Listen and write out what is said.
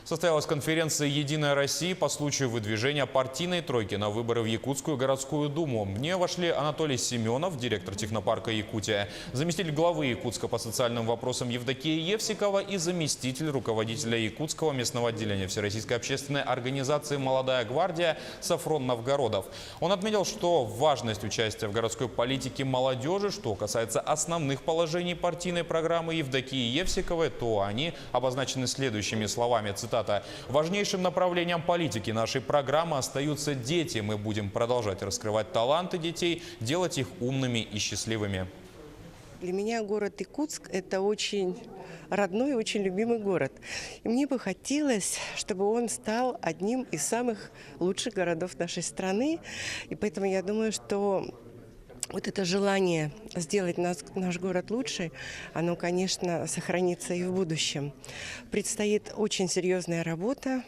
Состоялась конференция «Единая Россия» по случаю выдвижения партийной тройки на выборы в Якутскую городскую думу. В нее вошли Анатолий Семенов, директор технопарка «Якутия», заместитель главы Якутска по социальным вопросам Евдокия Евсикова и заместитель руководителя Якутского местного отделения Всероссийской общественной организации «Молодая гвардия» Сафрон Новгородов. Он отметил, что важность участия в городской политике молодежи, что касается основных положений партийной программы Евдокии Евсиковой, то они обозначены следующими словами, цитата: «Важнейшим направлением политики нашей программы остаются дети. Мы будем продолжать раскрывать таланты детей, делать их умными и счастливыми». Для меня город Якутск – это очень родной, очень любимый город. И мне бы хотелось, чтобы он стал одним из самых лучших городов нашей страны. И поэтому я думаю, что вот это желание сделать наш город лучше, оно, конечно, сохранится и в будущем. Предстоит очень серьезная работа.